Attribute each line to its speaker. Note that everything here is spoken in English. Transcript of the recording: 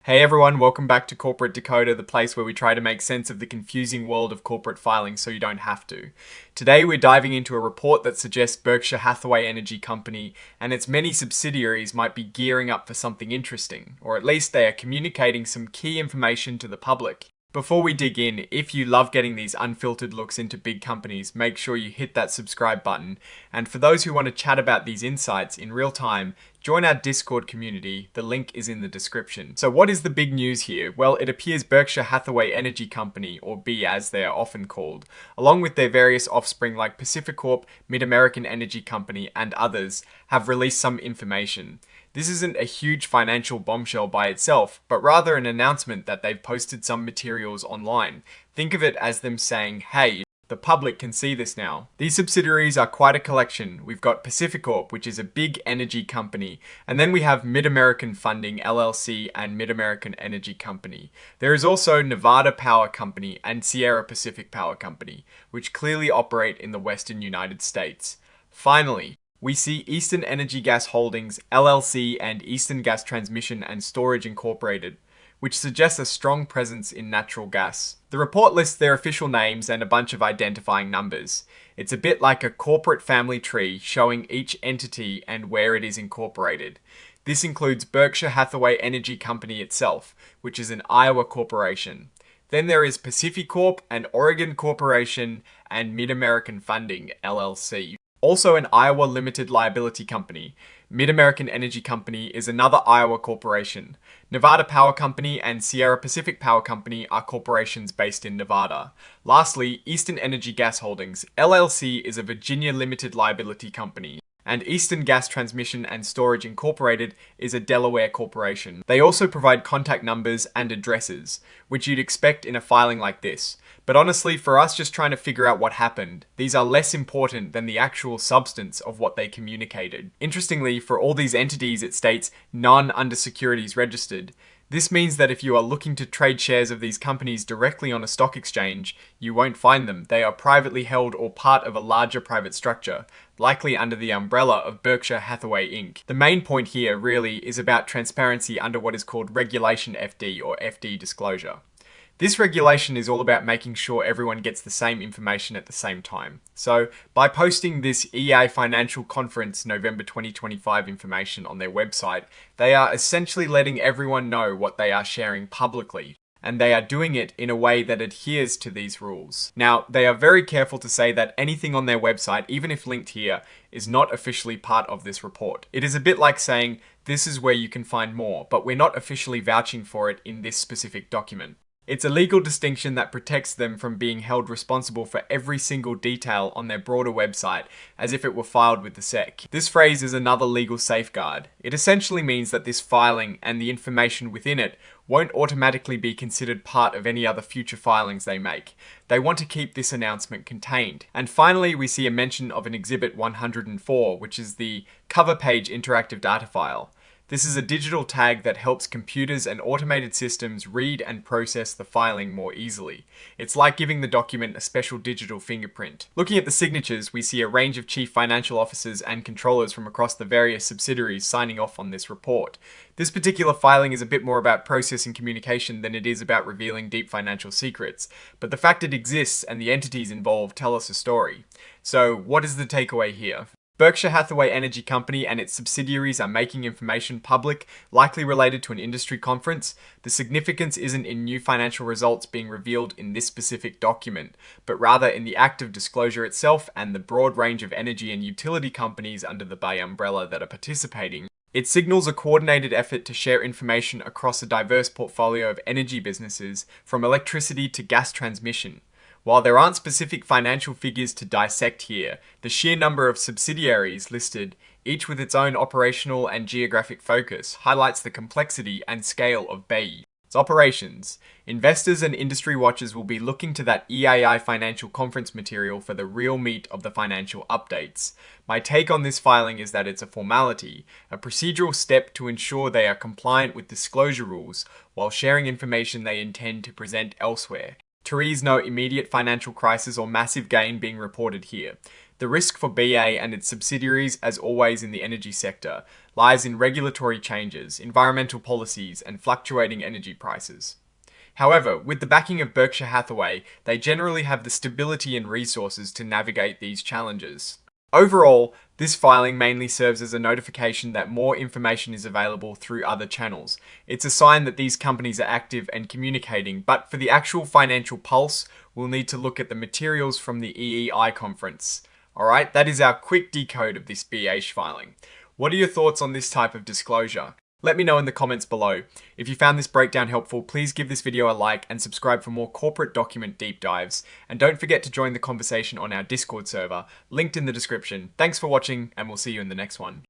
Speaker 1: Hey everyone, welcome back to Corporate Dakota, the place where we try to make sense of the confusing world of corporate filing so you don't have to. Today we're diving into a report that suggests Berkshire Hathaway Energy Company and its many subsidiaries might be gearing up for something interesting, or at least they are communicating some key information to the public. Before we dig in, if you love getting these unfiltered looks into big companies, make sure you hit that subscribe button. And for those who want to chat about these insights in real time, join our Discord community. The link is in the description. So what is the big news here? Well, it appears Berkshire Hathaway Energy Company, or B as they are often called, along with their various offspring like Pacificorp, Mid-American Energy Company, and others, have released some information. This isn't a huge financial bombshell by itself, but rather an announcement that they've posted some materials online. Think of it as them saying, hey, the public can see this now. These subsidiaries are quite a collection. We've got Pacificorp, which is a big energy company, and then we have Mid-American Funding LLC and Mid-American Energy Company. There is also Nevada Power Company and Sierra Pacific Power Company, which clearly operate in the Western United States. Finally, we see Eastern Energy Gas Holdings, LLC, and Eastern Gas Transmission and Storage Incorporated, which suggests a strong presence in natural gas. The report lists their official names and a bunch of identifying numbers. It's a bit like a corporate family tree showing each entity and where it is incorporated. This includes Berkshire Hathaway Energy Company itself, which is an Iowa corporation. Then there is Pacificorp, an Oregon corporation, and Mid-American Funding, LLC. Also an Iowa limited liability company. Mid-American Energy Company is another Iowa corporation. Nevada Power Company and Sierra Pacific Power Company are corporations based in Nevada. Lastly, Eastern Energy Gas Holdings, LLC is a Virginia limited liability company. And Eastern Gas Transmission and Storage Incorporated is a Delaware corporation. They also provide contact numbers and addresses, which you'd expect in a filing like this. But honestly, for us just trying to figure out what happened, these are less important than the actual substance of what they communicated. Interestingly, for all these entities it states none under securities registered. This means that if you are looking to trade shares of these companies directly on a stock exchange, you won't find them. They are privately held or part of a larger private structure, likely under the umbrella of Berkshire Hathaway Inc. The main point here really is about transparency under what is called Regulation FD or FD disclosure. This regulation is all about making sure everyone gets the same information at the same time. So, by posting this EA Financial Conference November 2025 information on their website, they are essentially letting everyone know what they are sharing publicly, and they are doing it in a way that adheres to these rules. Now, they are very careful to say that anything on their website, even if linked here, is not officially part of this report. It is a bit like saying, this is where you can find more, but we're not officially vouching for it in this specific document. It's a legal distinction that protects them from being held responsible for every single detail on their broader website as if it were filed with the SEC. This phrase is another legal safeguard. It essentially means that this filing and the information within it won't automatically be considered part of any other future filings they make. They want to keep this announcement contained. And finally, we see a mention of an Exhibit 104, which is the cover page interactive data file. This is a digital tag that helps computers and automated systems read and process the filing more easily. It's like giving the document a special digital fingerprint. Looking at the signatures, we see a range of chief financial officers and controllers from across the various subsidiaries signing off on this report. This particular filing is a bit more about process and communication than it is about revealing deep financial secrets, but the fact it exists and the entities involved tell us a story. So, what is the takeaway here? Berkshire Hathaway Energy Company and its subsidiaries are making information public, likely related to an industry conference. The significance isn't in new financial results being revealed in this specific document, but rather in the act of disclosure itself and the broad range of energy and utility companies under the Bay umbrella that are participating. It signals a coordinated effort to share information across a diverse portfolio of energy businesses, from electricity to gas transmission. While there aren't specific financial figures to dissect here, the sheer number of subsidiaries listed, each with its own operational and geographic focus, highlights the complexity and scale of BAE. Its operations. Investors and industry watchers will be looking to that EAI financial conference material for the real meat of the financial updates. My take on this filing is that it's a formality, a procedural step to ensure they are compliant with disclosure rules while sharing information they intend to present elsewhere. There is no immediate financial crisis or massive gain being reported here. The risk for BA and its subsidiaries, as always in the energy sector, lies in regulatory changes, environmental policies, and fluctuating energy prices. However, with the backing of Berkshire Hathaway, they generally have the stability and resources to navigate these challenges. Overall, this filing mainly serves as a notification that more information is available through other channels. It's a sign that these companies are active and communicating, but for the actual financial pulse, we'll need to look at the materials from the EEI conference. Alright, that is our quick decode of this BH filing. What are your thoughts on this type of disclosure? Let me know in the comments below. If you found this breakdown helpful, please give this video a like and subscribe for more corporate document deep dives. And don't forget to join the conversation on our Discord server, linked in the description. Thanks for watching, and we'll see you in the next one.